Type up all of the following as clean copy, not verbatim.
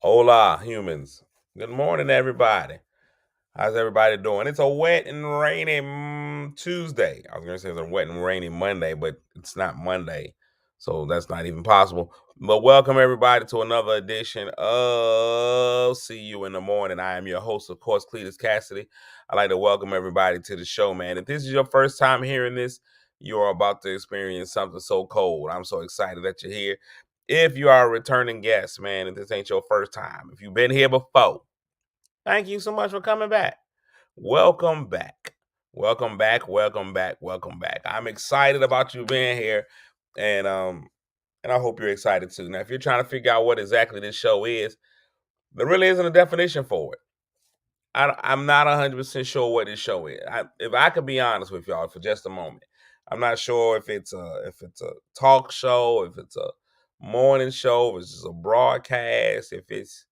Hola, humans. Good morning, everybody. How's everybody doing? It's a wet and rainy Tuesday. I was going to say it's a wet and rainy Monday, but it's not Monday. So that's not even possible. But welcome, everybody, to another edition of See You in the Morning. I am your host, of course, Cletus Cassidy. I'd like to welcome everybody to the show, man. If this is your first time hearing this, you are about to experience something so cold. I'm so excited that you're here. If you are a returning guest, man, if this ain't your first time, if you've been here before, thank you so much for coming back. Welcome back. Welcome back. Welcome back. Welcome back. I'm excited about you being here. And I hope you're excited too. Now, if you're trying to figure out what exactly this show is, there really isn't a definition for it. I'm not 100% sure what this show is. If I could be honest with y'all for just a moment, I'm not sure if it's a talk show, if it's a morning show, if it's just a broadcast, if it's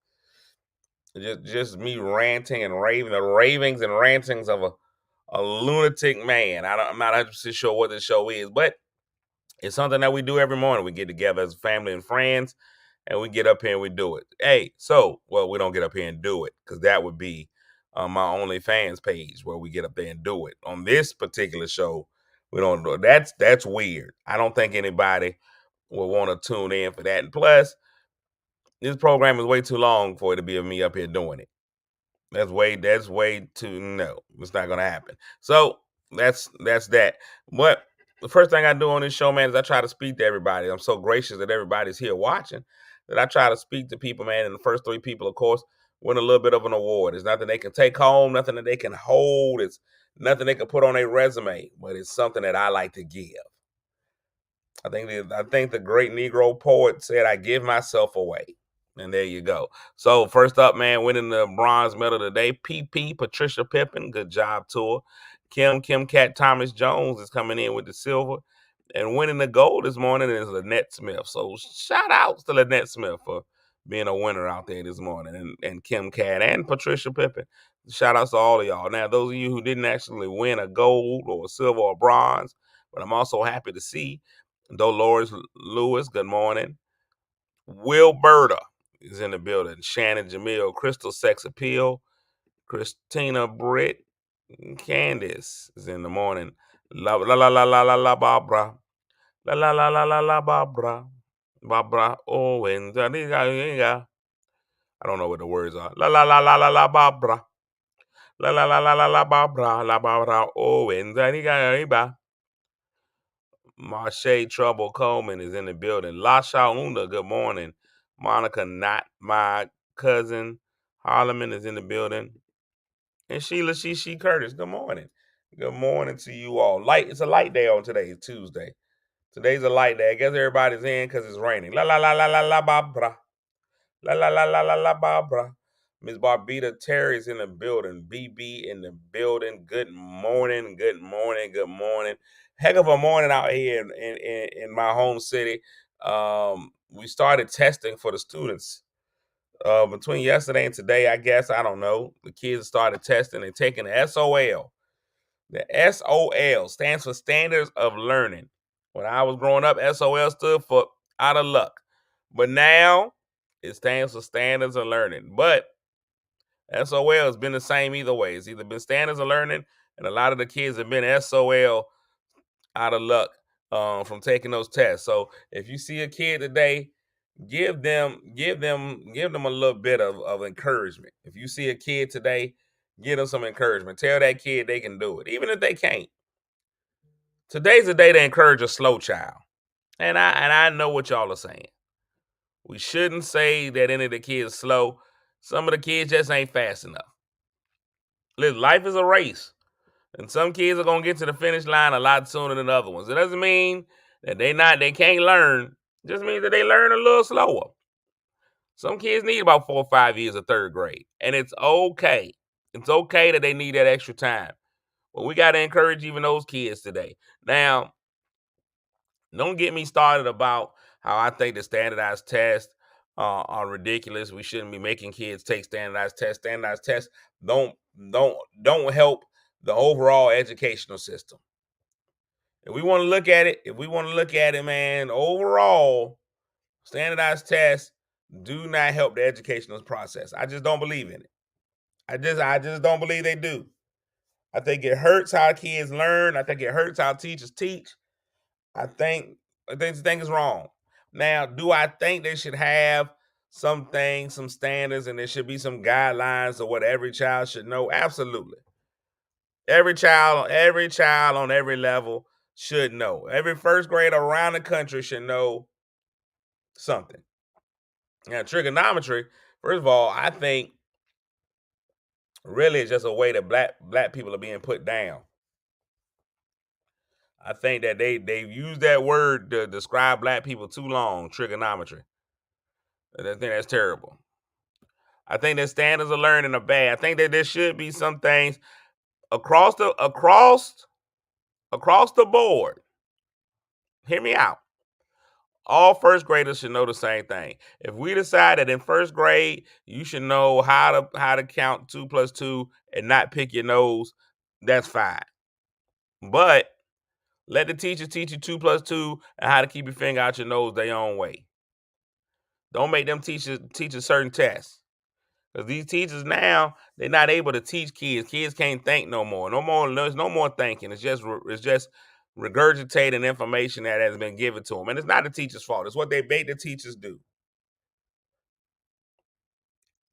just me ranting and raving, the ravings and rantings of a lunatic man. I'm not 100% sure what this show is, but it's something that we do every morning. We get together as a family and friends, and we get up here and we do it. We don't get up here and do it because that would be my OnlyFans page where we get up there and do it. On this particular show, we don't do it. That's weird. I don't think anybody will want to tune in for that. And plus, this program is way too long for it to be of me up here doing it. That's way too no. It's not gonna happen. So that's that. But the first thing I do on this show, man, is I try to speak to everybody. I'm so gracious that everybody's here watching that I try to speak to people, man. And the first three people, of course, win a little bit of an award. It's nothing they can take home, nothing that they can hold. It's nothing they can put on a resume, but it's something that I like to give. I think the great Negro poet said, "I give myself away." And there you go. So first up, man, winning the bronze medal today, PP Patricia Pippen. Good job to her. Kim Cat Thomas Jones is coming in with the silver. And winning the gold this morning is Lynette Smith. So shout outs to Lynette Smith for being a winner out there this morning. And Kim Cat and Patricia Pippen. Shout outs to all of y'all. Now, those of you who didn't actually win a gold or a silver or bronze, but I'm also happy to see Dolores Lewis, good morning. Wilberta is in the building. Shannon Jamil, Crystal Sex Appeal, Christina Britt, Candace is in the morning. La la la la la la la Barbara. La la la la la la Barbara. Barbara Owens. I don't know what the words are. La la la la la la Barbara. La la la la la la Barbara. La Barbara Owens. Marche Trouble Coleman is in the building. La Shaunda, good morning. Monica, not my cousin. Harleman is in the building. And Sheila She Curtis, good morning. Good morning to you all. It's a light day on today, Tuesday. Today's a light day. I guess everybody's in because it's raining. La la la la la la Barbara. La la la la la la Barbara. Miss Barbita Terry's in the building. BB in the building. Good morning. Good morning. Good morning. Heck of a morning out here in my home city. We started testing for the students between yesterday and today. I guess I don't know. The kids started testing and taking the SOL. The SOL stands for Standards of Learning. When I was growing up, SOL stood for out of luck. But now it stands for Standards of Learning. But SOL has been the same either way. It's either been Standards of Learning, and a lot of the kids have been SOL out of luck from taking those tests. So if you see a kid today, give them a little bit of encouragement. If you see a kid today, give them some encouragement. Tell that kid they can do it, even if they can't. Today's the day to encourage a slow child. And I know what y'all are saying. We shouldn't say that any of the kids slow. Some of the kids just ain't fast enough. Listen, life is a race. And some kids are gonna get to the finish line a lot sooner than other ones. It doesn't mean that they can't learn. It just means that they learn a little slower. Some kids need about 4 or 5 years of third grade. And it's okay. It's okay that they need that extra time. But we gotta encourage even those kids today. Now, don't get me started about how I think the standardized tests are ridiculous. We shouldn't be making kids take standardized tests. Standardized tests don't help the overall educational system. If we want to look at it, man, overall, standardized tests do not help the educational process. I just don't believe in it. I just don't believe they do. I think it hurts how kids learn. I think it hurts how teachers teach. I think this thing is wrong. Now, do I think they should have some things, some standards, and there should be some guidelines of what every child should know? Absolutely. Every child on every level should know. Every first grader around the country should know something. Now, trigonometry, first of all, I think really it's just a way that black people are being put down. I think that they've used that word to describe black people too long, trigonometry. I think that's terrible. I think that standards of learning are bad. I think that there should be some things across the board. Hear me out. All first graders should know the same thing. If we decide that in first grade you should know how to count 2 plus 2 and not pick your nose, that's fine. But let the teacher teach you 2 plus 2 and how to keep your finger out your nose their own way. Don't make them teach a certain test. Because these teachers now, they're not able to teach kids. Kids can't think no more. There's no more thinking. It's just regurgitating information that has been given to them. And it's not the teacher's fault. It's what they make the teachers do.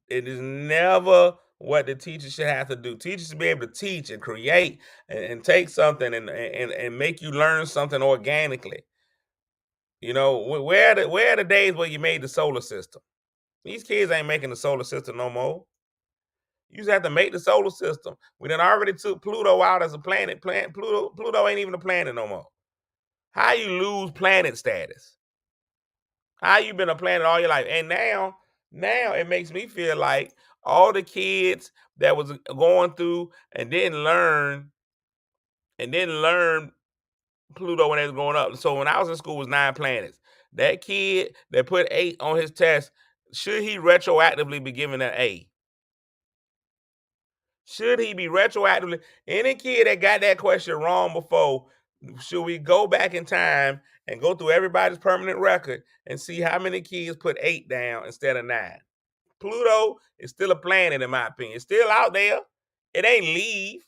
It is never what the teacher should have to do. Teachers should be able to teach and create and take something and make you learn something organically. You know, where are the days where you made the solar system? These kids ain't making the solar system no more. You just have to make the solar system. We done already took Pluto out as a planet. Pluto ain't even a planet no more. How you lose planet status? How you been a planet all your life? And now it makes me feel like all the kids that was going through and didn't learn Pluto when they was growing up. So when I was in school, it was 9 planets. That kid that put 8 on his test, should he retroactively be given an A? Should he be retroactively? Any kid that got that question wrong before, should we go back in time and go through everybody's permanent record and see how many kids put 8 down instead of 9? Pluto is still a planet, in my opinion. It's still out there. It ain't leave.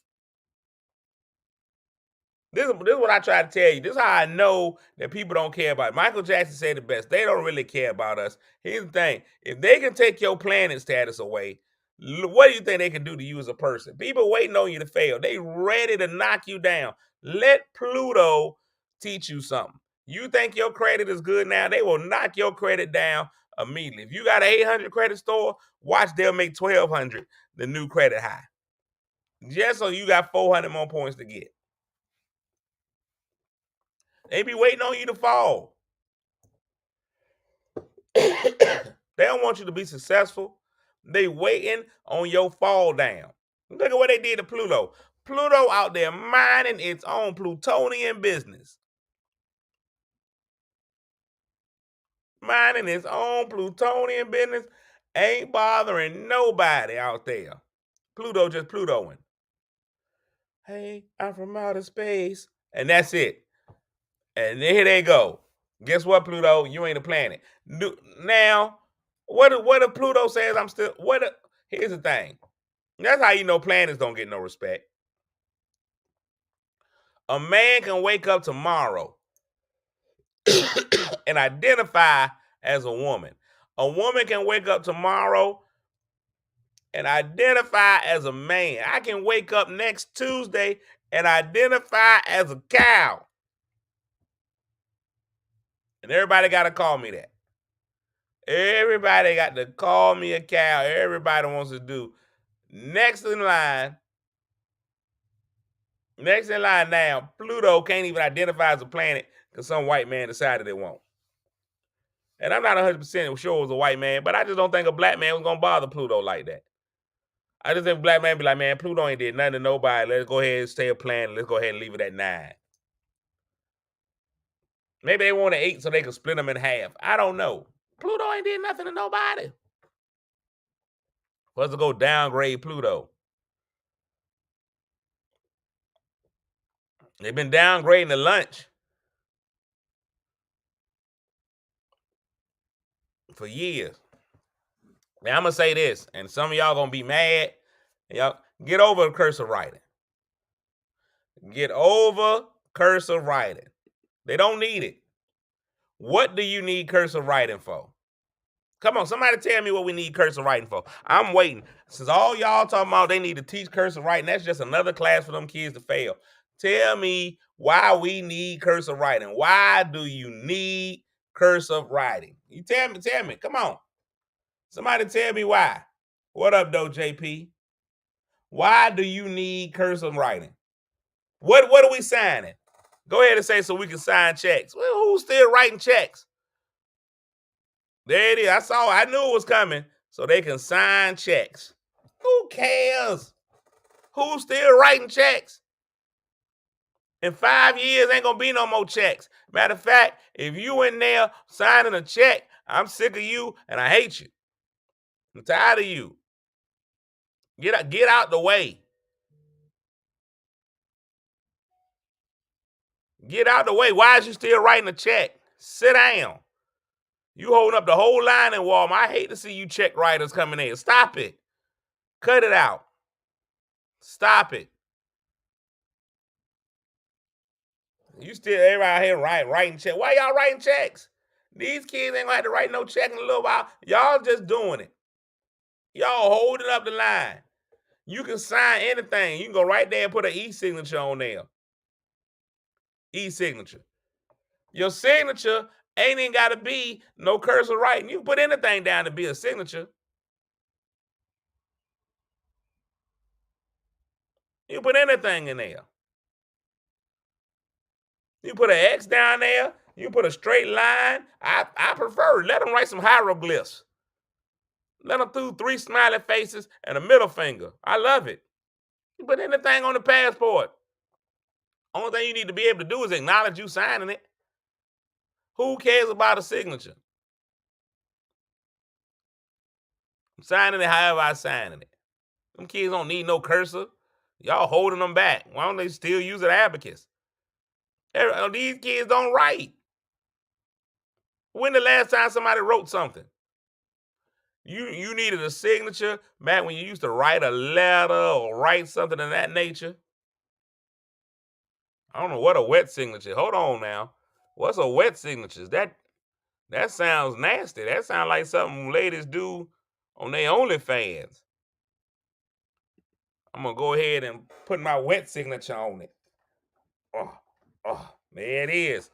This is what I try to tell you. This is how I know that people don't care about it. Michael Jackson said the best. They don't really care about us. Here's the thing. If they can take your planet status away, what do you think they can do to you as a person? People waiting on you to fail. They ready to knock you down. Let Pluto teach you something. You think your credit is good now, they will knock your credit down immediately. If you got an 800 credit score, watch they'll make 1,200 the new credit high. Just so you got 400 more points to get. They be waiting on you to fall. They don't want you to be successful. They waiting on your fall down. Look at what they did to Pluto. Pluto out there minding its own Plutonian business. Minding its own Plutonian business. Ain't bothering nobody out there. Pluto just Plutoing. Hey, I'm from outer space. And that's it. And here they go. Guess what, Pluto? You ain't a planet. Now, what if Pluto says I'm still here's the thing. That's how you know planets don't get no respect. A man can wake up tomorrow and identify as a woman. A woman can wake up tomorrow and identify as a man. I can wake up next Tuesday and identify as a cow. And everybody got to call me that. Everybody got to call me a cow. Everybody wants to do. Next in line now, Pluto can't even identify as a planet because some white man decided it won't. And I'm not 100% sure it was a white man, but I just don't think a black man was going to bother Pluto like that. I just think a black man be like, man, Pluto ain't did nothing to nobody. Let's go ahead and stay a planet. Let's go ahead and leave it at 9. Maybe they wanted 8 so they could split them in half. I don't know. Pluto ain't did nothing to nobody. For us to go downgrade Pluto. They've been downgrading the lunch for years. Now I'm gonna say this, and some of y'all gonna be mad. Y'all get over cursive writing. Get over cursive writing. They don't need it. What do you need cursive writing for? Come on, somebody tell me what we need cursive writing for. I'm waiting. Since all y'all talking about they need to teach cursive writing, that's just another class for them kids to fail. Tell me why we need cursive writing. Why do you need cursive writing? You tell me. Come on. Somebody tell me why. What up, though, JP? Why do you need cursive writing? What are we signing? Go ahead and say so we can sign checks. Well, who's still writing checks? There it is. I knew it was coming. So they can sign checks. Who cares? Who's still writing checks? In 5 years, ain't gonna be no more checks. Matter of fact, if you in there signing a check, I'm sick of you and I hate you. I'm tired of you. Get out the way. Get out the way. Why is you still writing a check? Sit down. You holding up the whole line in Walmart. I hate to see you check writers coming in. Stop it. Cut it out. Stop it. You still everybody here writing checks. Why y'all writing checks? These kids ain't gonna have to write no check in a little while. Y'all just doing it. Y'all holding up the line. You can sign anything. You can go right there and put an e-signature on there. E-signature. Your signature ain't even gotta be no cursive writing. You can put anything down to be a signature. You can put anything in there. You put an X down there. You put a straight line. I prefer it. Let them write some hieroglyphs. Let them do 3 smiley faces and a middle finger. I love it. You put anything on the passport. Only thing you need to be able to do is acknowledge you signing it. Who cares about a signature? I'm signing it however I signing it. Them kids don't need no cursor. Y'all holding them back. Why don't they still use an abacus? These kids don't write. When the last time somebody wrote something? You needed a signature back when you used to write a letter or write something of that nature. I don't know what a wet signature. Hold on now. What's a wet signature? That sounds nasty. That sounds like something ladies do on their OnlyFans. I'm gonna go ahead and put my wet signature on it. Oh, there it is.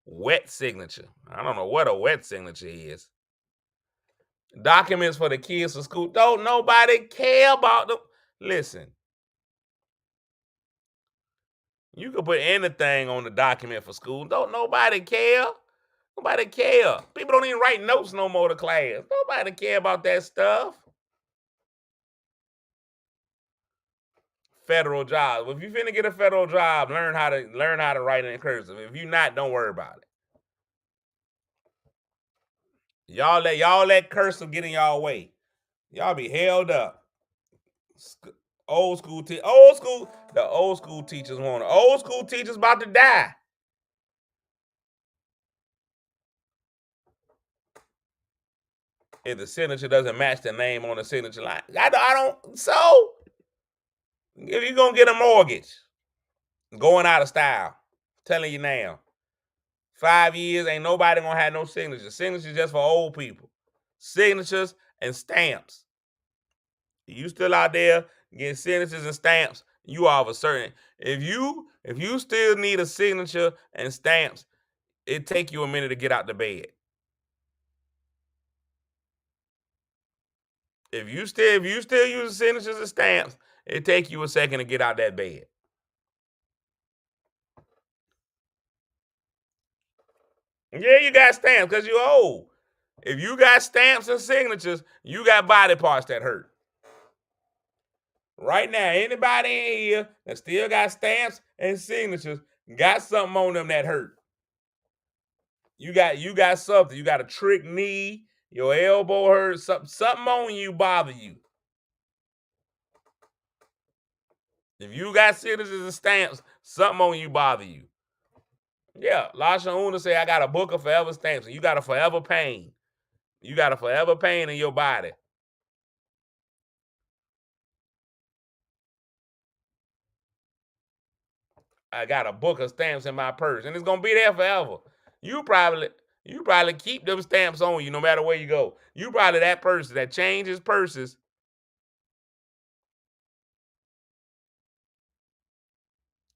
Wet signature. I don't know what a wet signature is. Documents for the kids for school. Don't nobody care about them. Listen, you can put anything on the document for school. Don't nobody care. Nobody care. People don't even write notes no more to class. Nobody care about that stuff. Federal job. If you finna get a federal job, learn how to write in cursive. If you not, don't worry about it. Y'all let cursive get in y'all way. Y'all be held up. The old school teachers want old school teachers about to die. If the signature doesn't match the name on the signature line, I don't. So if you're gonna get a mortgage, going out of style, I'm telling you now, 5 years ain't nobody gonna have no signatures. Signatures just for old people. Signatures and stamps. You still out there getting signatures and stamps? You are of a certain. If you still need a signature and stamps, it take you a minute to get out the bed. If you still using signatures and stamps, it take you a second to get out that bed. Yeah, you got stamps because you're old. If you got stamps and signatures, you got body parts that hurt. Right now, anybody in here that still got stamps and signatures got something on them that hurt. You got something. You got a trick knee, your elbow hurts, something on you bother you. If you got signatures and stamps, something on you bother you. Yeah, Lasha Una say I got a book of forever stamps, and you got a forever pain. You got a forever pain in your body. I got a book of stamps in my purse, and it's gonna be there forever. You probably keep them stamps on you no matter where you go. You probably that person that changes purses.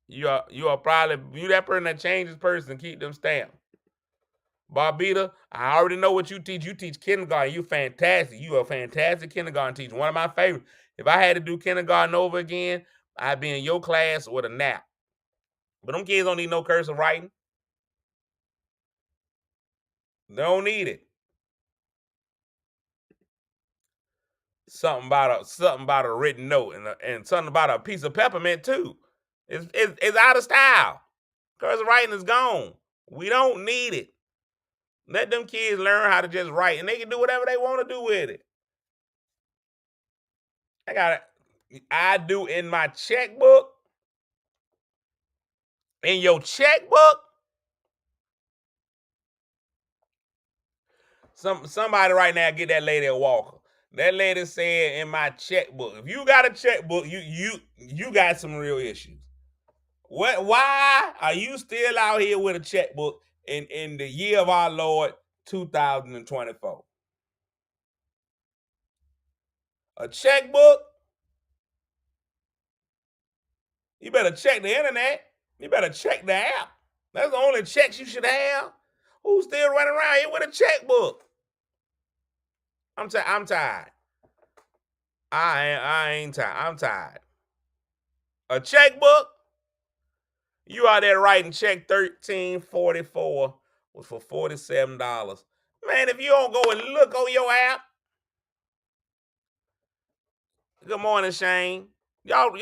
You are probably you that person that changes purses and keep them stamps. Barbita, I already know what you teach. You teach kindergarten. You fantastic. You a fantastic kindergarten teacher. One of my favorites. If I had to do kindergarten over again, I'd be in your class with a nap. But them kids don't need no cursive writing. They don't need it. Something about a written note and something about a piece of peppermint too. It's out of style. Cursive writing is gone. We don't need it. Let them kids learn how to just write, and they can do whatever they want to do with it. I do in my checkbook. In your checkbook, somebody right now get that lady a walker. That lady said in my checkbook. If you got a checkbook, you got some real issues. What? Why are you still out here with a checkbook in the year of our Lord 2024? A checkbook? You better check the internet. You better check the app. That's the only checks you should have. Who's still running around here with a checkbook? I'm tired. I ain't tired. I'm tired. A checkbook? You out there writing check 1344 was for $47. Man, if you don't go and look on your app. Good morning, Shane. Y'all,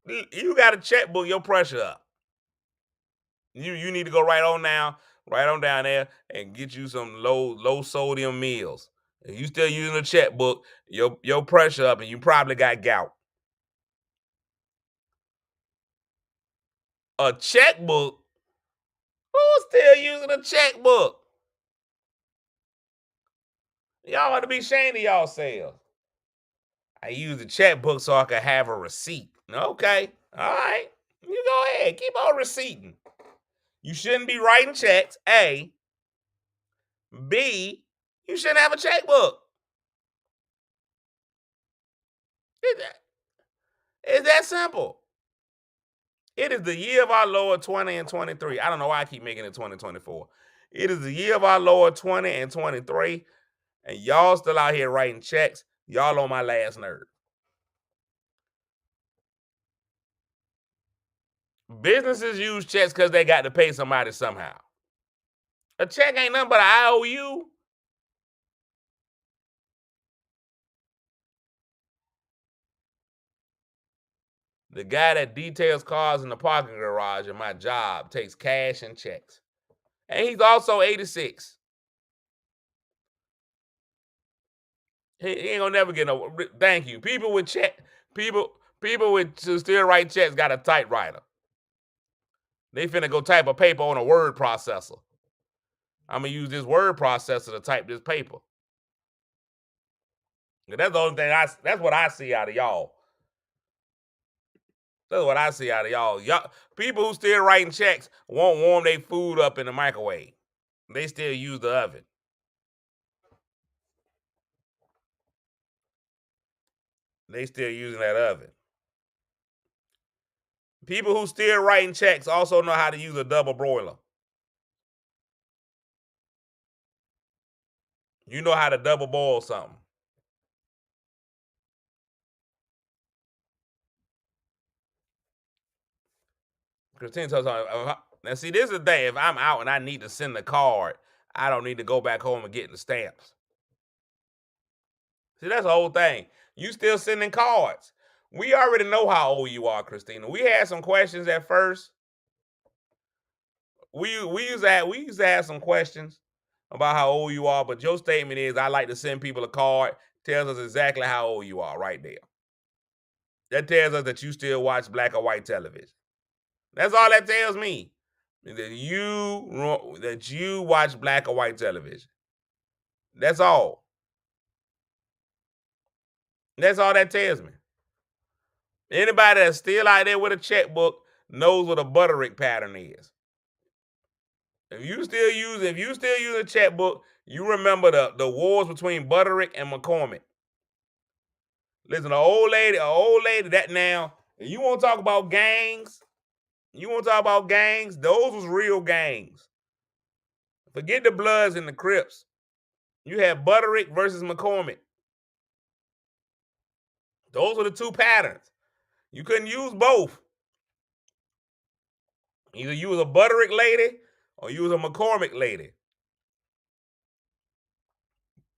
you got a checkbook, your pressure up. You need to go right on down there and get you some low sodium meals. If you still using a checkbook, your pressure up and you probably got gout. A checkbook? Who's still using a checkbook? Y'all ought to be ashamed of y'allselves. I use the checkbook so I can have a receipt. Okay, all right. You go ahead. Keep on receipting. You shouldn't be writing checks, A. B, you shouldn't have a checkbook. It's that simple. It is the year of our Lord 20 and 23. I don't know why I keep making it 2024. It is the year of our Lord 20 and 23, and y'all still out here writing checks. Y'all on my last nerve. Businesses use checks because they got to pay somebody somehow. A check ain't nothing but an IOU. The guy that details cars in the parking garage in my job takes cash and checks. And he's also 86. He ain't gonna never get no thank you. People with to still write checks got a typewriter. They finna go type a paper on a word processor. I'm gonna use this word processor to type this paper. That's the only thing that's what I see out of y'all. That's what I see out of y'all. Y'all people who still writing checks won't warm their food up in the microwave. They still use the oven. They still using that oven. People who still writing checks also know how to use a double broiler. You know how to double boil something. Christine tells me, now see, this is the thing. If I'm out and I need to send a card, I don't need to go back home and get the stamps. See, that's the whole thing. You still sending cards. We already know how old you are, Christina. We had some questions at first. We used to have some questions about how old you are, but your statement is I like to send people a card. Tells us exactly how old you are right there. That tells us that you still watch black or white television. That's all that tells me. That you watch black or white television. That's all. That's all that tells me. Anybody that's still out there with a checkbook, knows what a Butterick pattern is. If you still use a checkbook, you remember the wars between Butterick and McCormick. Listen, an old lady that now, if you want to talk about gangs, those was real gangs. Forget the Bloods and the Crips. You had Butterick versus McCormick. Those were the two patterns. You couldn't use both. Either you was a Butterick lady or you was a McCormick lady.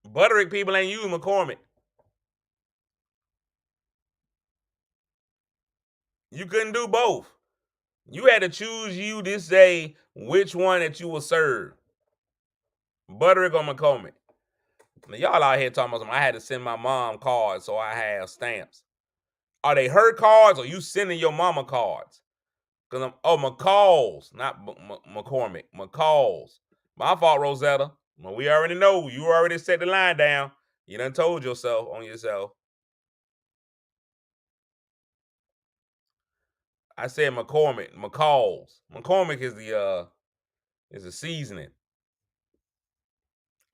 Butterick people ain't use McCormick. You couldn't do both. You had to choose you this day which one that you will serve. Butterick or McCormick. Now, y'all out here talking about something. I had to send my mom cards so I have stamps. Are they her cards or you sending your mama cards? Because McCall's, not McCormick. McCall's. My fault, Rosetta. Well, we already know. You already set the line down. You done told yourself on yourself. I said McCormick. McCall's. McCormick is the seasoning.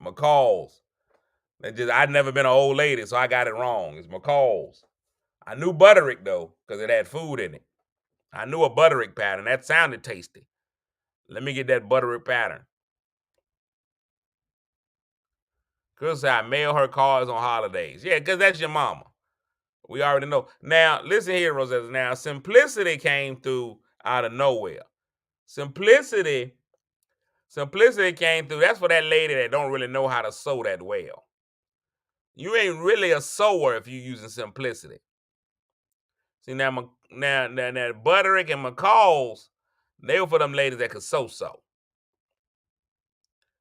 McCall's. I'd never been an old lady, so I got it wrong. It's McCall's. I knew Butterick though, because it had food in it. I knew a Butterick pattern. That sounded tasty. Let me get that Butterick pattern. Because I mail her cards on holidays. Yeah, because that's your mama. We already know. Now, listen here, Rosetta. Now, simplicity came through out of nowhere. Simplicity came through. That's for that lady that don't really know how to sew that well. You ain't really a sewer if you're using simplicity. See, now Butterick and McCall's, they were for them ladies that could sew.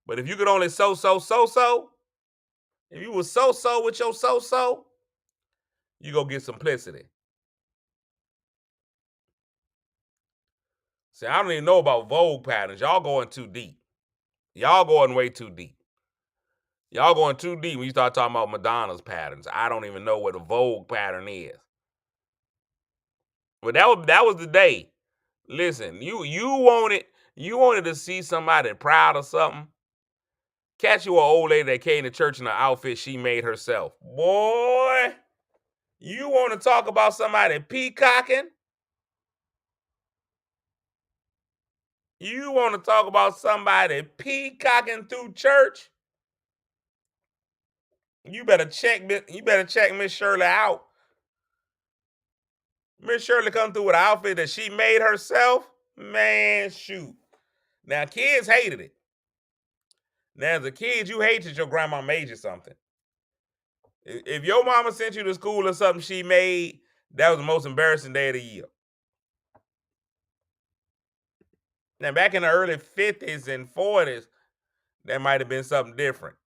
But if you could only sew, if you was so with your so, you go get simplicity. See, I don't even know about Vogue patterns. Y'all going too deep. Y'all going way too deep. Y'all going too deep when you start talking about Madonna's patterns. I don't even know what a Vogue pattern is. But that was the day. Listen, you wanted to see somebody proud of something. Catch you an old lady that came to church in an outfit she made herself. Boy, you want to talk about somebody peacocking? You want to talk about somebody peacocking through church? You better check Miss Shirley out. Miss Shirley come through with an outfit that she made herself. Man, shoot. Now, kids hated it. Now, as a kid, you hated your grandma made you something. If your mama sent you to school or something she made, that was the most embarrassing day of the year. Now, back in the early 50s and 40s, that might have been something different.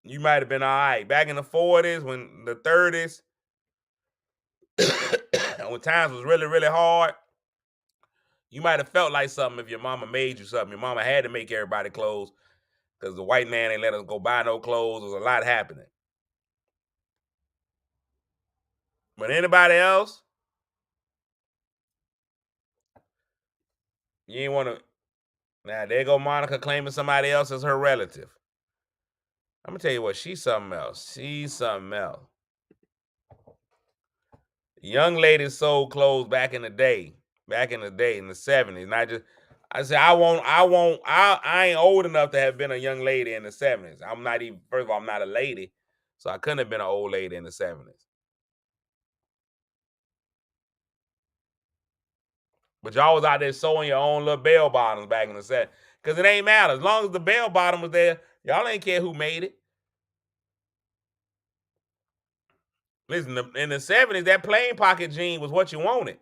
You might have been all right. Back in the 40s, when the 30s, when times was really, really hard, you might have felt like something if your mama made you something. Your mama had to make everybody clothes because the white man ain't let us go buy no clothes. There was a lot happening. But anybody else, you ain't want to. Now, there go Monica claiming somebody else as her relative. I'm going to tell you what, she's something else. She's something else. Young ladies sold clothes back in the day, in the 70s. And I said, I ain't old enough to have been a young lady in the 70s. I'm not even, first of all, I'm not a lady. So I couldn't have been an old lady in the 70s. But y'all was out there sewing your own little bell bottoms back in the 70s. Because it ain't matter. As long as the bell bottom was there, y'all ain't care who made it. Listen, in the 70s, that plain pocket jean was what you wanted.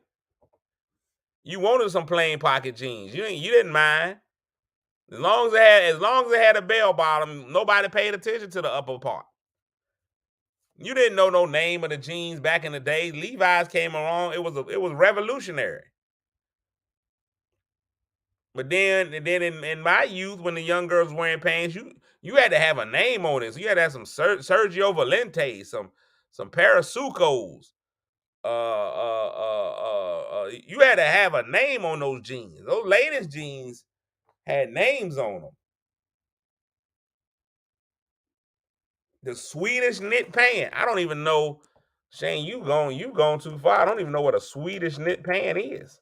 You wanted some plain pocket jeans. You didn't mind. As long as it had a bell bottom, nobody paid attention to the upper part. You didn't know no name of the jeans back in the day. Levi's came along. It was revolutionary. But then in my youth, when the young girls were wearing pants, you had to have a name on it. So you had to have some Sergio Valente, some Parasucos. You had to have a name on those jeans. Those latest jeans had names on them. The Swedish knit pant. I don't even know, Shane. You gone too far. I don't even know what a Swedish knit pant is.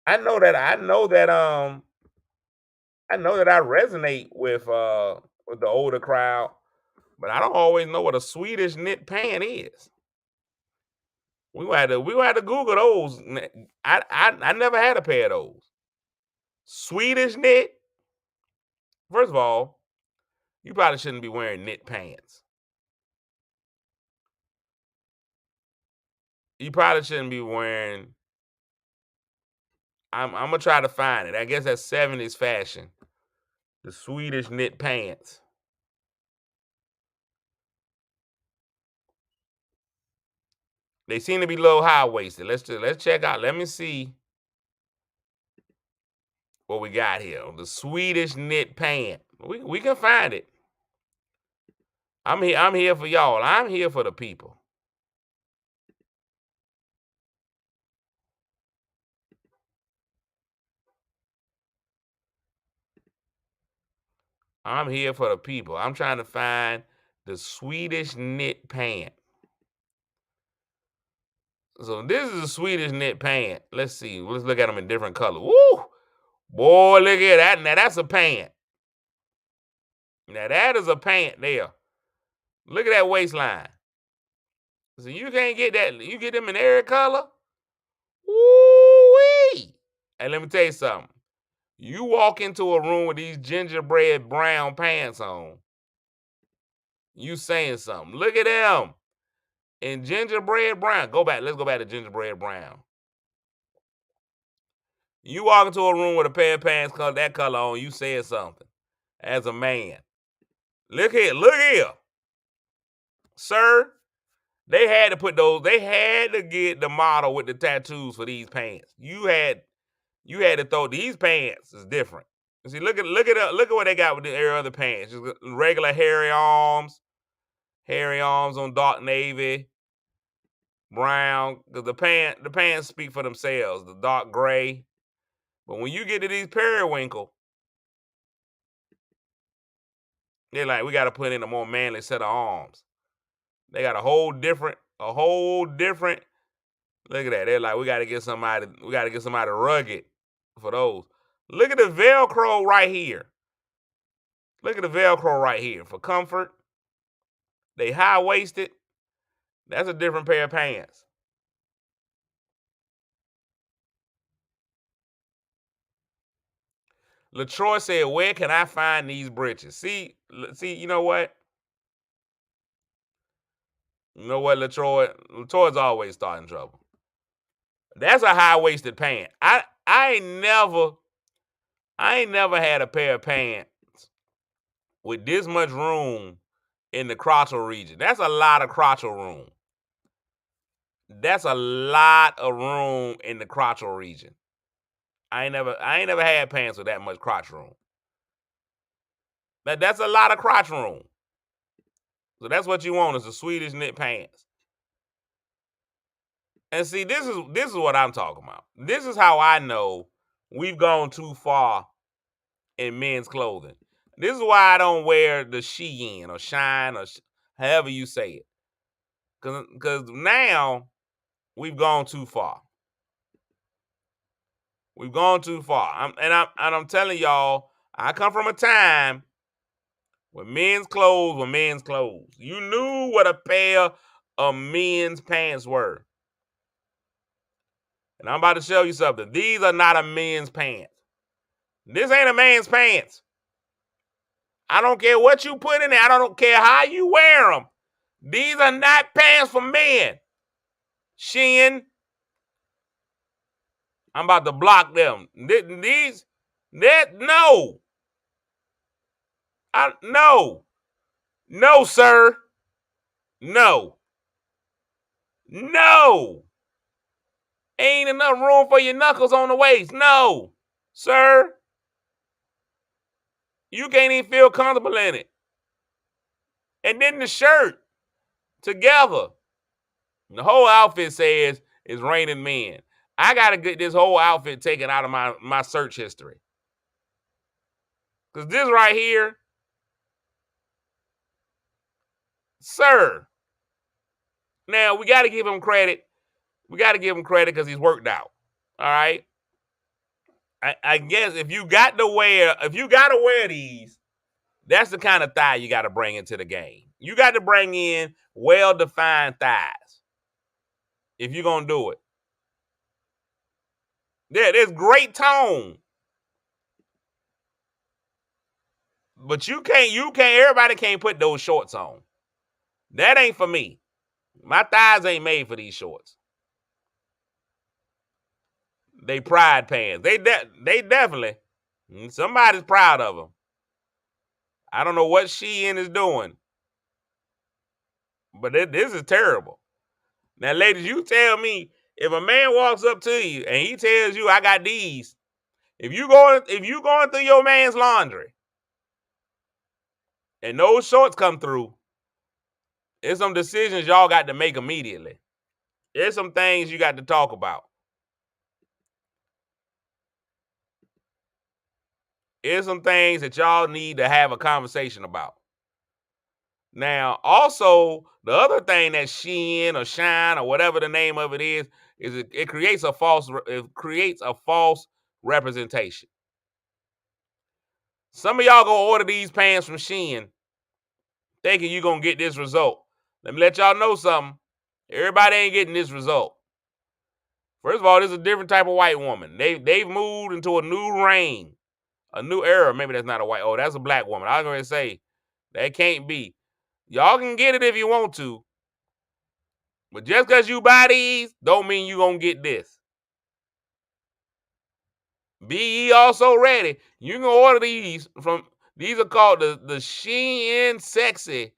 I know that I resonate with the older crowd, but I don't always know what a Swedish knit pant is. We gonna have to Google those. I never had a pair of those. Swedish knit. First of all, you probably shouldn't be wearing knit pants. You probably shouldn't be wearing. I'm gonna try to find it. I guess that's 70s fashion. The Swedish knit pants. They seem to be low high waisted. Let's check out. Let me see what we got here. The Swedish knit pant. We can find it. I'm here for y'all. I'm here for the people. I'm here for the people. I'm trying to find the Swedish knit pant. So this is a Swedish knit pant. Let's see. Let's look at them in different colors. Woo! Boy, look at that. Now that's a pant. Now that is a pant there. Look at that waistline. So you can't get that. You get them in every color. Woo-wee. And let me tell you something. You walk into a room with these gingerbread brown pants on, you saying something. Look at them. In gingerbread brown. Go back. Let's go back to gingerbread brown. You walk into a room with a pair of pants that color on, you said something as a man. Look here. Sir, they had to get the model with the tattoos for these pants. You had to throw these pants is different. See, look at what they got with the other pants. Just regular hairy arms on dark navy, brown. Because the pants speak for themselves. The dark gray. But when you get to these periwinkle, they're like, we got to put in a more manly set of arms. They got a whole different. Look at that. They're like, we got to get somebody rugged for those. Look at the Velcro right here. Look at the Velcro right here for comfort. They high waisted. That's a different pair of pants. LaTroy said, where can I find these britches? See, you know what? You know what, LaTroy? LaTroy's always starting trouble. That's a high-waisted pant. I ain't never had a pair of pants with this much room in the crotchal region. That's a lot of crotchal room. That's a lot of room in the crotchal region. I ain't never had pants with that much crotch room. That's a lot of crotch room. So that's what you want is the Swedish knit pants. And see, this is what I'm talking about. This is how I know we've gone too far in men's clothing. This is why I don't wear the Shein or Shine or however you say it. Because now we've gone too far. We've gone too far. I'm telling y'all, I come from a time when men's clothes were men's clothes. You knew what a pair of men's pants were. And I'm about to show you something. These are not a men's pants. This ain't a man's pants. I don't care what you put in there. I don't care how you wear them. These are not pants for men. Shein. I'm about to block them. No. No. No, sir. No. No. Ain't enough room for your knuckles on the waist. No. Sir. You can't even feel comfortable in it. And then the shirt together. The whole outfit says it's raining men. I gotta get this whole outfit taken out of my search history. Because this right here, sir. Now we gotta give him credit. We gotta give him credit because he's worked out. All right. I guess if you gotta wear these, that's the kind of thigh you gotta bring into the game. You got to bring in well-defined thighs if you're gonna do it. There's great tone. But you can't, everybody can't put those shorts on. That ain't for me. My thighs ain't made for these shorts. They pride pants. They definitely, somebody's proud of them. I don't know what Shein is doing, but this is terrible. Now, ladies, you tell me, if a man walks up to you and he tells you, I got these, if you going through your man's laundry and those shorts come through, it's some decisions y'all got to make immediately. There's some things you got to talk about. There's some things that y'all need to have a conversation about. Now, also, the other thing that Shein or Shine or whatever the name of it is it creates a false representation. Some of y'all go order these pants from Shein thinking you're going to get this result. Let me let y'all know something. Everybody ain't getting this result. First of all, this is a different type of white woman. They've moved into a new reign, a new era. Maybe that's not a white. Oh, that's a black woman. I was going to say, that can't be. Y'all can get it if you want to. But just because you buy these, don't mean you going to get this. Be ye also ready. You can order these these are called the Shein Sexy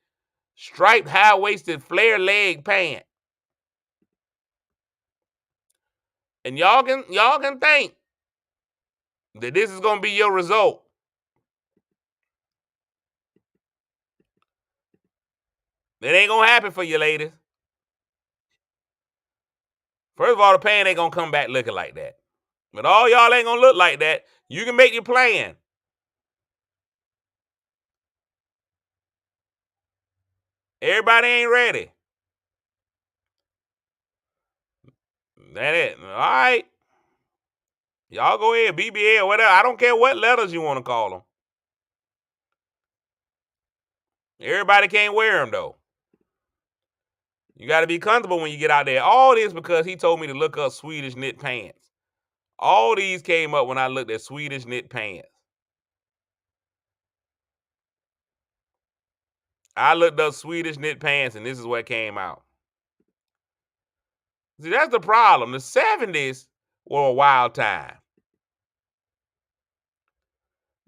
striped high-waisted flare leg pant. And y'all can think that this is going to be your result. It ain't going to happen for you, ladies. First of all, the pant ain't going to come back looking like that. But all y'all ain't going to look like that. You can make your plan. Everybody ain't ready. That it. All right. Y'all go ahead, BBL, whatever. I don't care what letters you want to call them. Everybody can't wear them, though. You got to be comfortable when you get out there. All this because he told me to look up Swedish knit pants. All these came up when I looked at Swedish knit pants. I looked up Swedish knit pants, and this is what came out. See, that's the problem. The 70s were a wild time.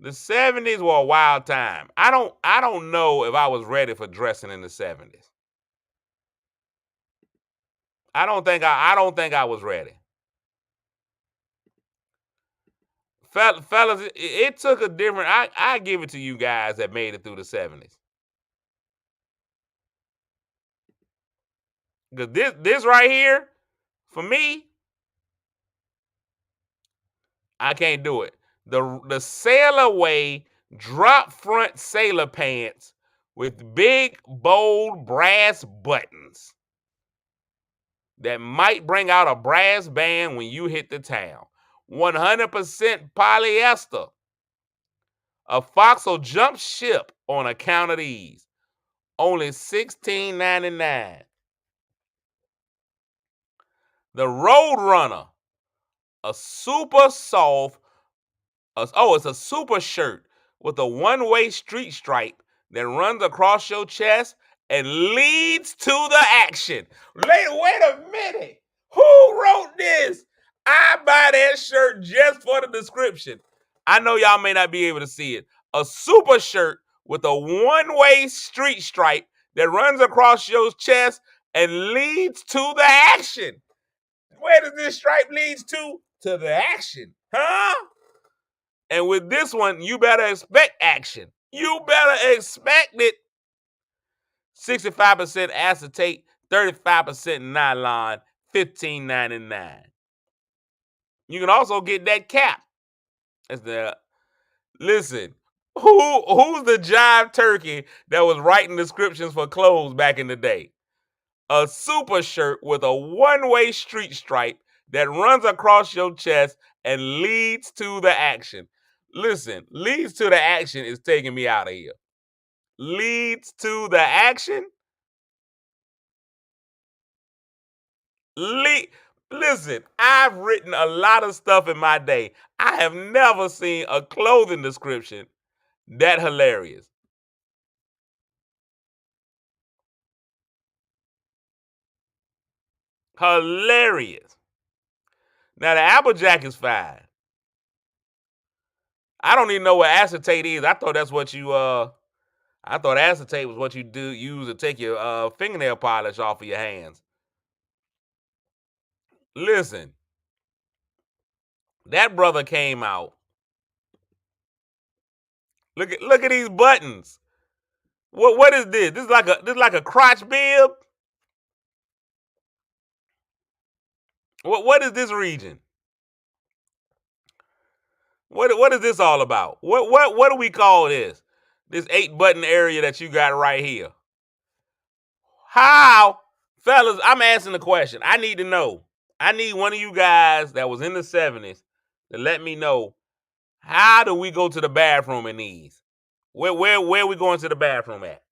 The 70s were a wild time. I don't know if I was ready for dressing in the 70s. I don't think I was ready. Fellas, it took a different. I give it to you guys that made it through the 70s. Because this right here, for me, I can't do it. The sailor way drop front sailor pants with big, bold brass buttons that might bring out a brass band when you hit the town. 100% polyester. A fox will jump ship on account of these. Only $16.99. The Roadrunner, a super soft, it's a super shirt with a one-way street stripe that runs across your chest and leads to the action. Wait a minute. Who wrote this? I buy that shirt just for the description. I know y'all may not be able to see it. A super shirt with a one-way street stripe that runs across your chest and leads to the action. Where does this stripe leads to? To the action. Huh? And with this one, you better expect action. You better expect it. 65% acetate, 35% nylon, $15.99. You can also get that cap. Listen, who's the jive turkey that was writing descriptions for clothes back in the day? A super shirt with a one-way street stripe that runs across your chest and leads to the action. Listen, leads to the action is taking me out of here. Leads to the action? Listen, I've written a lot of stuff in my day. I have never seen a clothing description that hilarious. Hilarious. Now the Applejack is fine. I don't even know what acetate is. I thought that's what you I thought acetate was what you use to take your fingernail polish off of your hands. Listen, that brother came out. Look at these buttons. What is this? This is like a crotch bib. What is this region? What is this all about? What do we call this? This 8-button area that you got right here. How, fellas? I'm asking the question. I need to know. I need one of you guys that was in the 70s to let me know, how do we go to the bathroom in these? Where are we going to the bathroom at?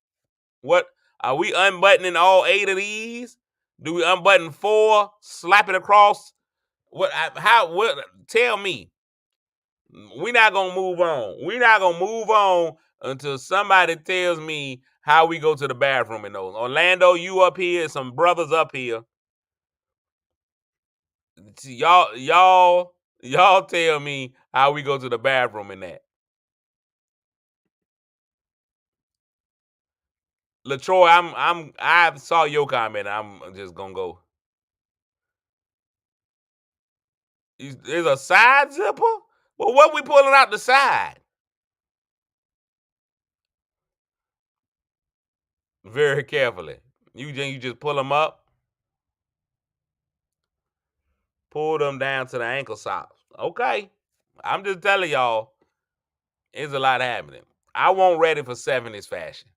What are we unbuttoning all 8 of these? Do we unbutton 4, slap it across? What tell me. We're not gonna move on. We're not gonna move on until somebody tells me how we go to the bathroom in those. Orlando, you up here, some brothers up here. Y'all tell me how we go to the bathroom in that. LaTroy, I saw your comment. I'm just gonna go. There's a side zipper? Well, what we pulling out the side? Very carefully. You just pull them up, pull them down to the ankle socks. Okay. I'm just telling y'all, there's a lot happening. I won't ready for 70s fashion.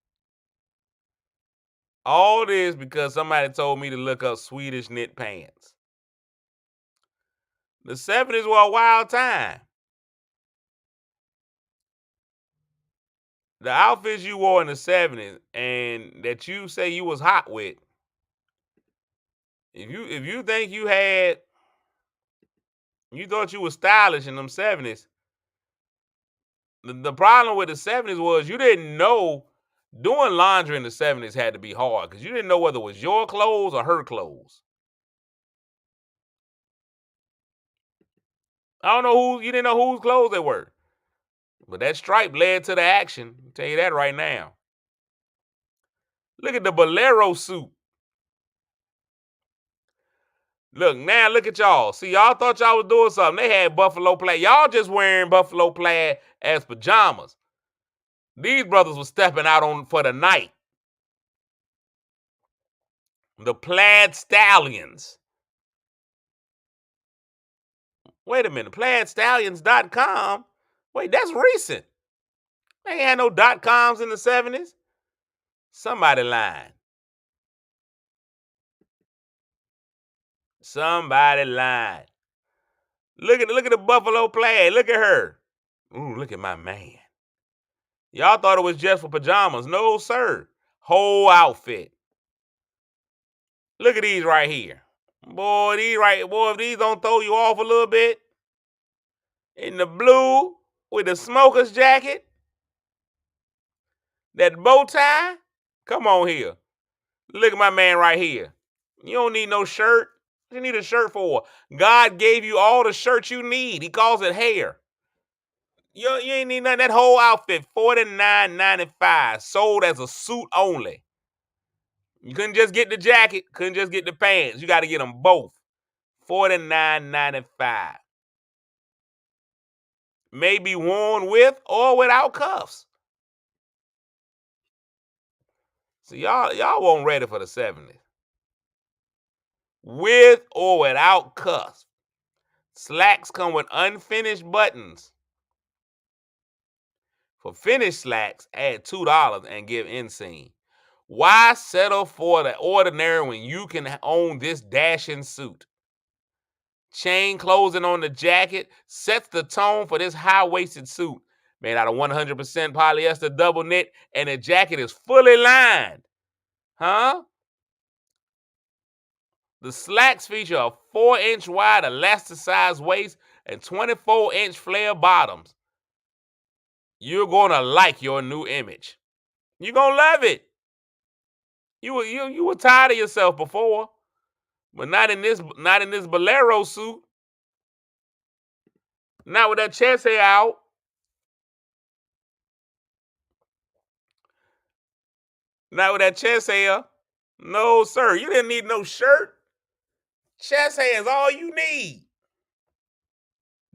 All this because somebody told me to look up Swedish knit pants. The 70s were a wild time. The outfits you wore in the 70s and that you say you was hot with, if you think you thought you was stylish in them 70s, the problem with the 70s was you didn't know doing laundry in the 70s had to be hard because you didn't know whether it was your clothes or her clothes. You didn't know whose clothes they were. But that stripe led to the action. I'll tell you that right now. Look at the bolero suit. Look at y'all. See, y'all thought y'all was doing something. They had buffalo plaid. Y'all just wearing buffalo plaid as pajamas. These brothers were stepping out on for the night. The plaid stallions. Wait a minute. Plaidstallions.com? Wait, that's recent. They ain't had no .coms in the 70s. Somebody lying. Somebody lying. Look at the buffalo plaid. Look at her. Ooh, look at my man. Y'all thought it was just for pajamas. No, sir. Whole outfit. Look at these right here. Boy, if these don't throw you off a little bit. In the blue with the smoker's jacket. That bow tie. Come on here. Look at my man right here. You don't need no shirt. What you need a shirt for? God gave you all the shirts you need. He calls it hair. You ain't need nothing. That whole outfit, $49.95, sold as a suit only. You couldn't just get the jacket, couldn't just get the pants. You got to get them both. $49.95. May be worn with or without cuffs. So y'all weren't ready for the 70s. with or without cuffs. Slacks come with unfinished buttons. For finished slacks, add $2 and give inseam. Why settle for the ordinary when you can own this dashing suit? Chain closing on the jacket sets the tone for this high-waisted suit made out of 100% polyester double knit, and the jacket is fully lined. Huh? The slacks feature a 4-inch wide elasticized waist and 24-inch flare bottoms. You're going to like your new image. You're going to love it. You were tired of yourself before, but not in this bolero suit. Not with that chest hair out. Not with that chest hair. No, sir. You didn't need no shirt. Chest hair is all you need.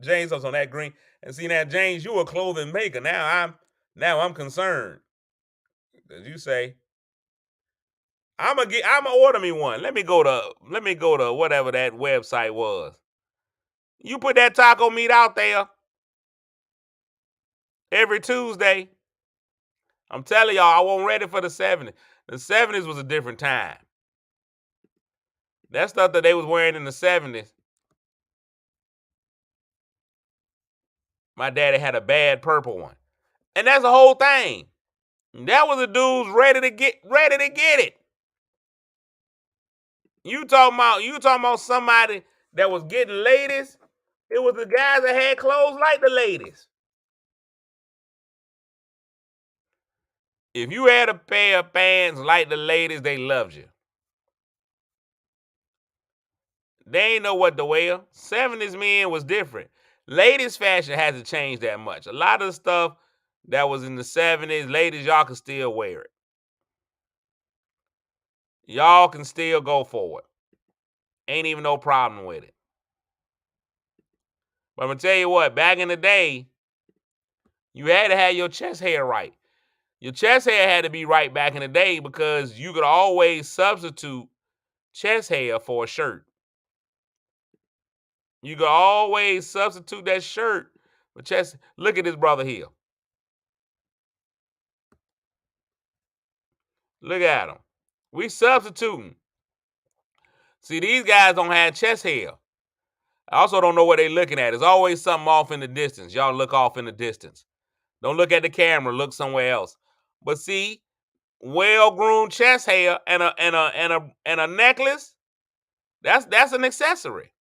James was on that green. And see now, James, you a clothing maker. Now I'm concerned. As you say, I'ma order me one. Let me go to whatever that website was. You put that taco meat out there every Tuesday. I'm telling y'all, I wasn't ready for the 70s. The 70s was a different time. That stuff that they was wearing in the 70s. My daddy had a bad purple one. And that's the whole thing. That was the dudes ready to get it. You talking about somebody that was getting ladies? It was the guys that had clothes like the ladies. If you had a pair of pants like the ladies, they loved you. They ain't know what to wear. 70s men was different. Ladies' fashion hasn't changed that much. A lot of the stuff that was in the 70s, ladies, y'all can still wear it. Y'all can still go for it. Ain't even no problem with it. But I'm going to tell you what, back in the day, you had to have your chest hair right. Your chest hair had to be right back in the day because you could always substitute chest hair for a shirt. You could always substitute that shirt for chest. Look at this brother here. Look at him. We substituting. See, these guys don't have chest hair. I also don't know what they're looking at. There's always something off in the distance. Y'all look off in the distance. Don't look at the camera. Look somewhere else. But see, well-groomed chest hair and a necklace. That's an accessory.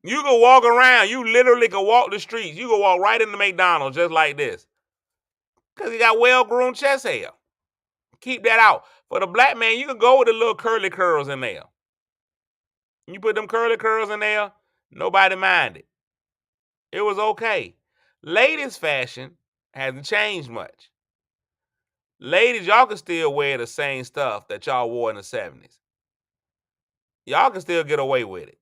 You can walk around. You literally can walk the streets. You can walk right into McDonald's just like this. Because you got well-groomed chest hair. Keep that out. For the black man, you can go with the little curly curls in there. You put them curly curls in there, nobody minded. It was okay. Ladies' fashion hasn't changed much. Ladies, y'all can still wear the same stuff that y'all wore in the 70s. Y'all can still get away with it.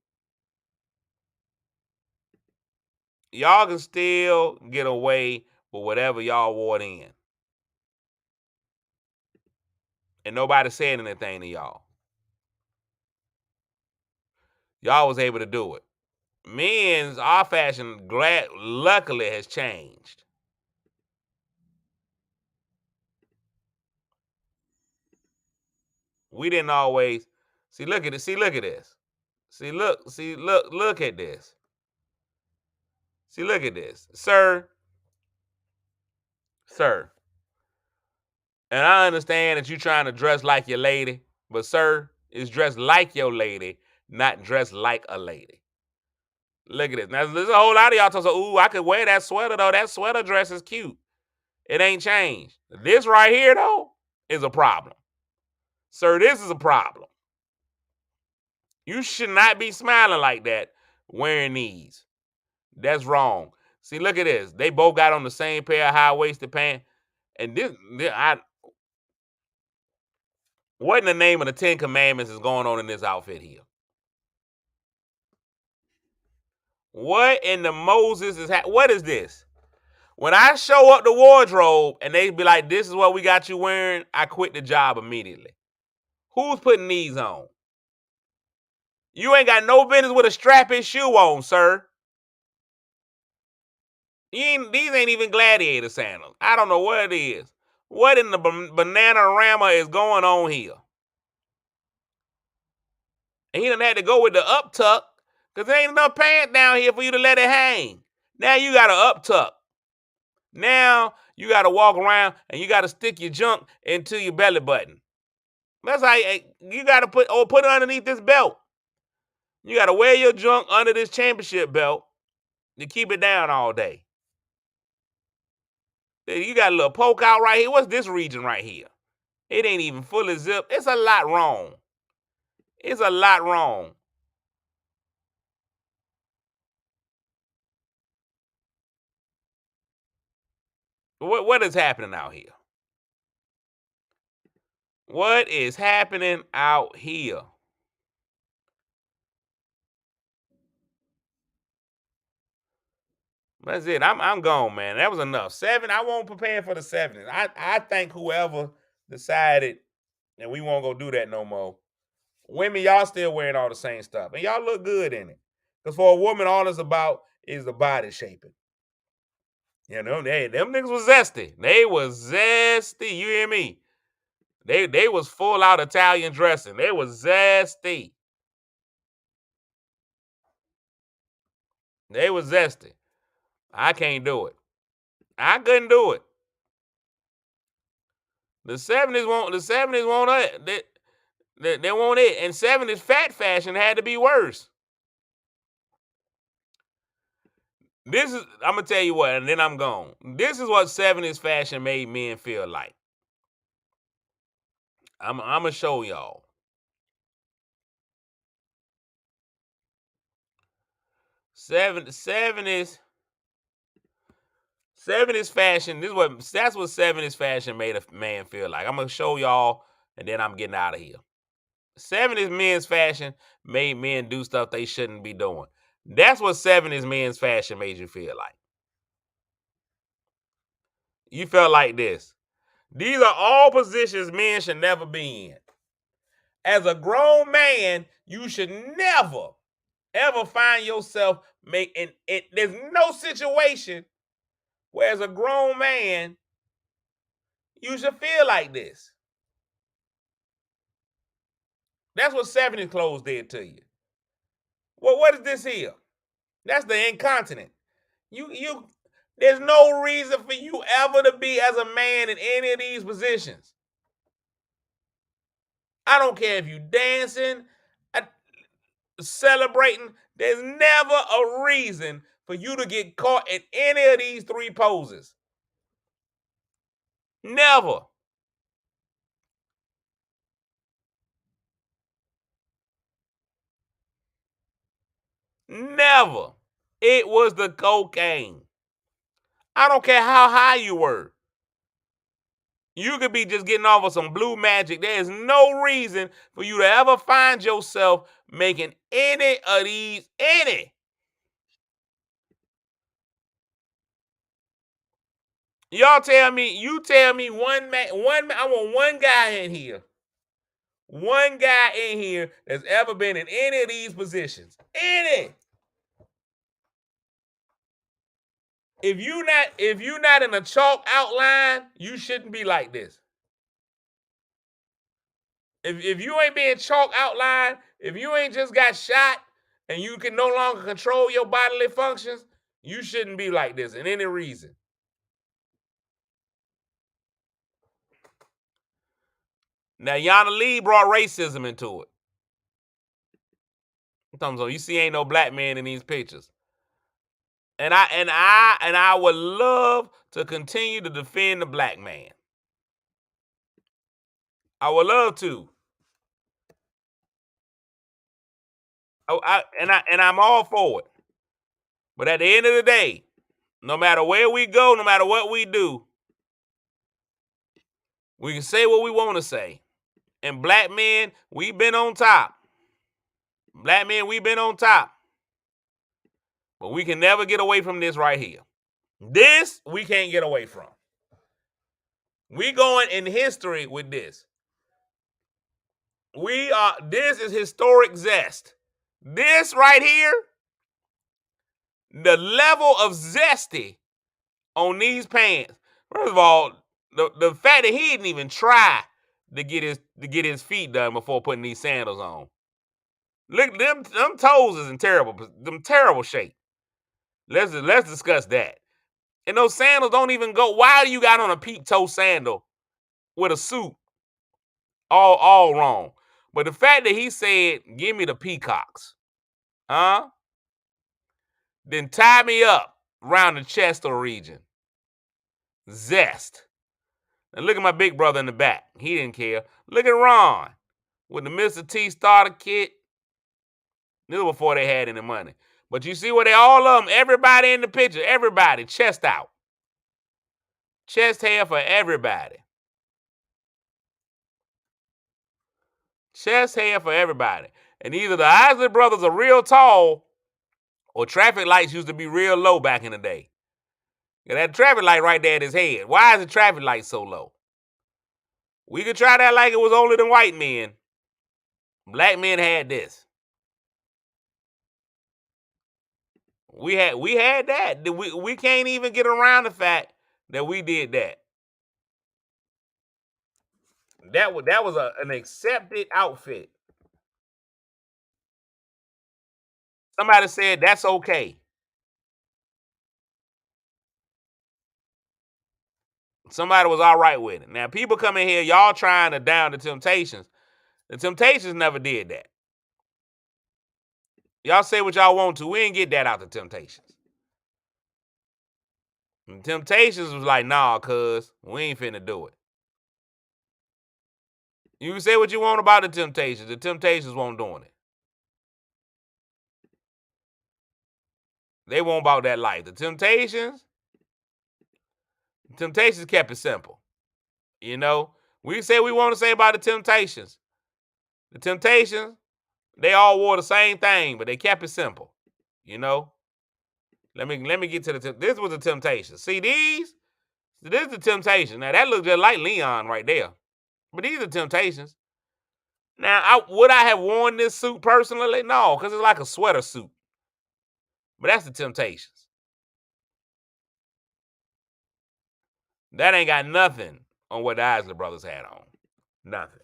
Y'all can still get away with whatever y'all wore then. And nobody said anything to y'all. Y'all was able to do it. Our fashion, luckily, has changed. We didn't always see. Look at it. See, look at this. Look at this. See, look at this, sir. And I understand that you're trying to dress like your lady, but sir, it's dressed like your lady, not dressed like a lady. Look at this. Now, there's a whole lot of y'all talking, ooh, I could wear that sweater, though. That sweater dress is cute. It ain't changed. This right here, though, is a problem. Sir, this is a problem. You should not be smiling like that wearing these. That's wrong. See, look at this. They both got on the same pair of high-waisted pants. And what in the name of the 10 Commandments is going on in this outfit here? What in the Moses is what is this? When I show up the wardrobe and they be like, this is what we got you wearing, I quit the job immediately. Who's putting these on? You ain't got no business with a strappy shoe on, sir. These ain't even gladiator sandals. I don't know what it is. What in the banana rama is going on here? And he done had to go with the up tuck because there ain't enough pants down here for you to let it hang. Now you got to up tuck. Now you got to walk around and you got to stick your junk into your belly button. That's how you got to put it underneath this belt. You got to wear your junk under this championship belt to keep it down all day. You got a little poke out right here. What's this region right here? It ain't even fully zipped. It's a lot wrong. It's a lot wrong. What is happening out here? What is happening out here? That's it. I'm gone, man. That was enough. 7. I won't prepare for the 7. I think whoever decided that we won't go do that no more. Women, y'all still wearing all the same stuff, and y'all look good in it. Because for a woman, all it's about is the body shaping. You know, them niggas was zesty. They was zesty. You hear me? They was full out Italian dressing. They was zesty. They was zesty. I can't do it. I couldn't do it. The 70s won't it. They want it. And 70s fat fashion had to be worse. I'm gonna tell you what, and then I'm gone. This is what 70s fashion made men feel like. I'm gonna show y'all. 70s fashion. That's what 70s fashion made a man feel like. I'm gonna show y'all, and then I'm getting out of here. 70s men's fashion made men do stuff they shouldn't be doing. That's what 70s men's fashion made you feel like. You felt like this. These are all positions men should never be in. As a grown man, you should never, ever find yourself making it. There's no situation where, as a grown man, you should feel like this. That's what 70s clothes did to you. Well, what is this here? That's the incontinent. There's no reason for you ever to be as a man in any of these positions. I don't care if you dancing, celebrating. There's never a reason for you to get caught in any of these 3 poses. Never. Never. It was the cocaine. I don't care how high you were. You could be just getting off of some blue magic. There is no reason for you to ever find yourself making any of these, any. You tell me one man, I want one guy in here. One guy in here that's ever been in any of these positions. Any. If you're not in a chalk outline, you shouldn't be like this. If you ain't being chalk outline, if you ain't just got shot and you can no longer control your bodily functions, you shouldn't be like this in any reason. Now, Yana Lee brought racism into it. You see, ain't no black man in these pictures. And I would love to continue to defend the black man. I would love to. I'm all for it. But at the end of the day, no matter where we go, no matter what we do, we can say what we want to say. And black men, we've been on top. Black men, we've been on top. But we can never get away from this right here. This, we can't get away from. We going in history with this. This is historic zest. This right here, the level of zesty on these pants. First of all, the fact that he didn't even try to get his feet done before putting these sandals on. Look, them toes is in terrible shape. Let's discuss that. And those sandals don't even go. Why do you got on a peep toe sandal with a suit? All wrong. But the fact that he said, "Give me the peacocks," huh? Then tie me up around the chest or region. Zest. And look at my big brother in the back. He didn't care. Look at Ron with the Mr. T starter kit. This was before they had any money. But you see where they all of them, everybody in the picture, everybody, chest out. Chest hair for everybody. Chest hair for everybody. And either the Isley brothers are real tall or traffic lights used to be real low back in the day. That traffic light right there at his head. Why is the traffic light so low? We could try that like it was only the white men. Black men had this. We had that. We can't even get around the fact that we did that. That was an accepted outfit. Somebody said that's okay. Somebody was all right with it. Now people come in here, y'all trying to down the Temptations. The Temptations never did that. Y'all say what y'all want to. We ain't get that out the Temptations. The Temptations was like, nah, cuz we ain't finna do it. You can say what you want about the Temptations. The Temptations won't doing it. They won't about that life. The Temptations kept it simple. You know, we say we want to say about the Temptations. The Temptations, they all wore the same thing, but they kept it simple. You know, let me get to this was the Temptations. See these? This is the Temptations. Now that looks just like Leon right there, but these are Temptations. Now, would I have worn this suit personally? No, because it's like a sweater suit. But that's the Temptations. That ain't got nothing on what the Isley Brothers had on. Nothing.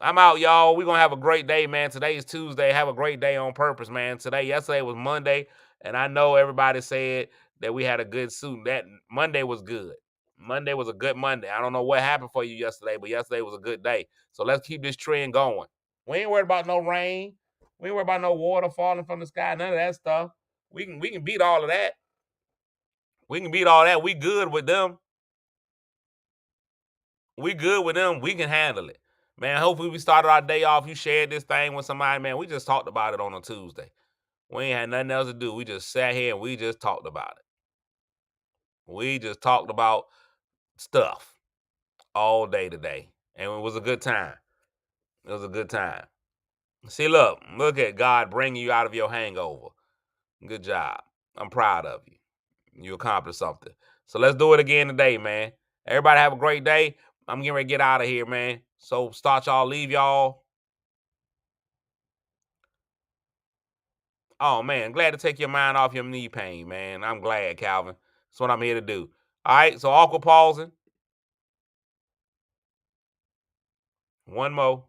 I'm out, y'all. We're going to have a great day, man. Today is Tuesday. Have a great day on purpose, man. Yesterday was Monday, and I know everybody said that we had a good suit. That Monday was good. Monday was a good Monday. I don't know what happened for you yesterday, but yesterday was a good day. So let's keep this trend going. We ain't worried about no rain. We ain't worried about no water falling from the sky. None of that stuff. We can beat all of that. We can beat all that. We good with them. We good with them. We can handle it. Man, hopefully we started our day off. You shared this thing with somebody, man. We just talked about it on a Tuesday. We ain't had nothing else to do. We just sat here and we just talked about it. We just talked about stuff all day today. And it was a good time. It was a good time. See, look at God bringing you out of your hangover. Good job. I'm proud of you. You accomplished something. So let's do it again today, man. Everybody have a great day. I'm getting ready to get out of here, man. So start y'all, leave y'all. Oh, man, glad to take your mind off your knee pain, man. I'm glad, Calvin. That's what I'm here to do. All right, so awkward pausing. One more.